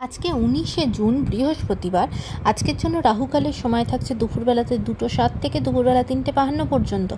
আজকে 19শে জুন বৃহস্পতিবার। আজকের জন্য রাহুকালের সময় থাকছে দুপুরবেলাতে 2:07 থেকে দুপুরবেলা 3:52 পর্যন্ত।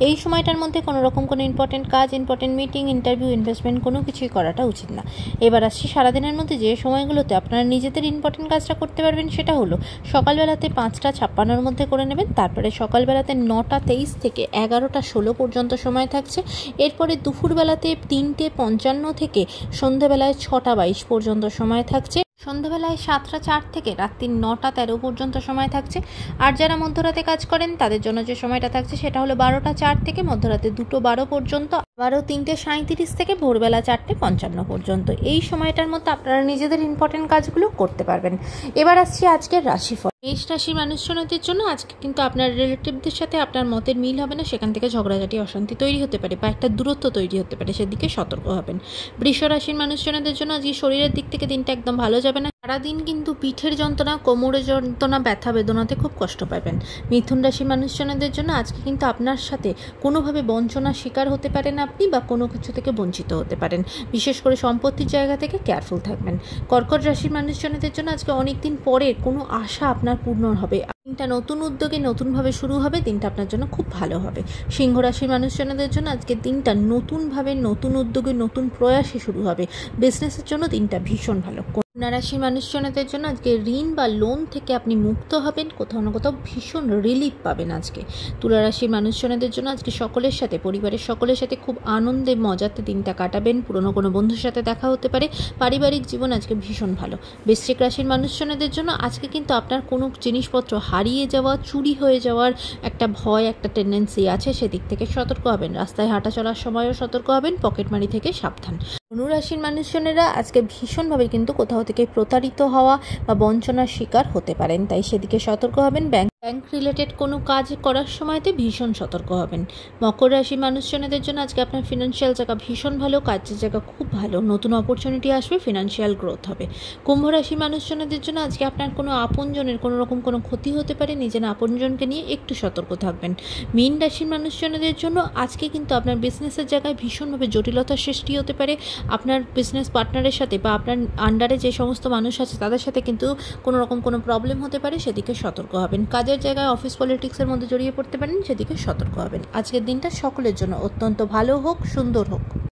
এই সময়টার মধ্যে কোনো রকম কোনো ইম্পর্টেন্ট কাজ, ইম্পর্টেন্ট মিটিং, ইন্টারভিউ, ইনভেস্টমেন্ট কোনো কিছুই করাটা উচিত না। এবার আসছি সারাদিনের মধ্যে যে সময়গুলোতে আপনারা নিজেদের ইম্পর্টেন্ট কাজটা করতে পারবেন, সেটা হলো সকালবেলাতে 5:56 মধ্যে করে নেবেন। তারপরে সকালবেলাতে 9:23 থেকে 11:16 পর্যন্ত সময় থাকছে। এরপরে দুপুরবেলাতে 3:55 থেকে সন্ধ্যাবেলায় 6:22 পর্যন্ত সময় থাকছে। সন্ধ্যাবেলায় 7:04 থেকে রাত্রি 9:13 পর্যন্ত সময় থাকছে। আর যারা মধ্যরাতে কাজ করেন তাদের জন্য যে সময়টা থাকছে সেটা হলো 12:04 থেকে মধ্যরাতে 2:12 পর্যন্ত, আবারও 3:37 থেকে ভোরবেলা 4:55 পর্যন্ত। এই সময়টার মধ্যে আপনারা নিজেদের ইম্পর্টেন্ট কাজগুলো করতে পারবেন। এবার আসছি আজকের রাশিফল। মেষ রাশির মানুষজনদের জন্য আজকে কিন্তু আপনার রিলেটিভদের সাথে আপনার মতের মিল হবে না, সেখান থেকে ঝগড়াঝাটি, অশান্তি তৈরি হতে পারে বা একটা দূরত্ব তৈরি হতে পারে, সেদিকে সতর্ক হবেন। বৃষ রাশির মানুষজনদের জন্য আজকে শরীরের দিক থেকে দিনটা একদম ভালো যাবে না। সারাদিন কিন্তু পিঠের যন্ত্রণা, কোমরের যন্ত্রণা, ব্যথা বেদনাতে খুব কষ্ট পাবেন। মিথুন রাশির মানুষজনদের জন্য আজকে কিন্তু আপনার সাথে কোনোভাবে বঞ্চনার শিকার হতে পারেন আপনি, বা কোনো কিছু থেকে বঞ্চিত হতে পারেন। বিশেষ করে সম্পত্তির জায়গা থেকে কেয়ারফুল থাকবেন। কর্কট রাশির মানুষজনদের জন্য আজকে অনেকদিন পরে কোনো আশা আপনার পূর্ণ হবে। দিনটা নতুন উদ্যোগে নতুনভাবে শুরু হবে, দিনটা আপনার জন্য খুব ভালো হবে। সিংহ রাশির মানুষজনদের জন্য আজকে দিনটা নতুনভাবে, নতুন উদ্যোগে, নতুন প্রয়াসে শুরু হবে। বিজনেসের জন্য দিনটা ভীষণ ভালো। কন্যা রাশির মানুষজনদের জন্য আজকে ঋণ বা লোন থেকে আপনি মুক্ত হবেন, কোথাও না কোথাও ভীষণ রিলিফ পাবেন আজকে। তুলা রাশির মানুষজনদের জন্য আজকে সকলের সাথে, পরিবারের সকলের সাথে খুব আনন্দে মজাতে দিনটা কাটাবেন। পুরনো কোনো বন্ধুর সাথে দেখা হতে পারে। পারিবারিক জীবন আজকে ভীষণ ভালো। বৃশ্চিক রাশির মানুষজনদের জন্য আজকে কিন্তু আপনার কোনো জিনিসপত্র হারিয়ে যাওয়া, চুরি হয়ে যাওয়ার একটা ভয়, একটা টেন্ডেন্সি আছে, সেদিক থেকে সতর্ক হবেন। রাস্তায় হাঁটা চলার সময়ও সতর্ক হবেন। পকেটমারি থেকে সাবধান। ধনুরাশির মানুষজনেরা আজকে ভীষণভাবে কিন্তু কোথাও থেকে প্রতারিত হওয়া বা বঞ্চনার শিকার হতে পারেন, তাই সেদিকে সতর্ক হবেন। ব্যাংক রিলেটেড কোনো কাজ করার সময়তে ভীষণ সতর্ক হবেন। মকর রাশির মানুষজনদের জন্য আজকে আপনার ফিনান্সিয়াল জায়গা ভীষণ ভালো, কাজের জায়গা খুব ভালো, নতুন অপরচুনিটি আসবে, ফিনান্সিয়াল গ্রোথ হবে। কুম্ভ রাশির মানুষজনদের জন্য আজকে আপনার কোনো আপনজনের কোনো রকম কোনো ক্ষতি হতে পারে, নিজের আপনজনকে নিয়ে একটু সতর্ক থাকবেন। মীন রাশির মানুষজনদের জন্য আজকে কিন্তু আপনার বিজনেসের জায়গায় ভীষণভাবে জটিলতার সৃষ্টি হতে পারে। আপনার বিজনেস পার্টনারের সাথে বা আপনার আন্ডারে যে সমস্ত মানুষ আছে তাদের সাথে কিন্তু কোনো রকম কোনো প্রবলেম হতে পারে, সেদিকে সতর্ক হবেন। কাজের জায়গায় অফিস পলিটিক্সের মধ্যে জড়িয়ে পড়তে পারেন, সেদিকে সতর্ক হবেন। আজকের দিনটা সকলের জন্য অত্যন্ত ভালো হোক, সুন্দর হোক।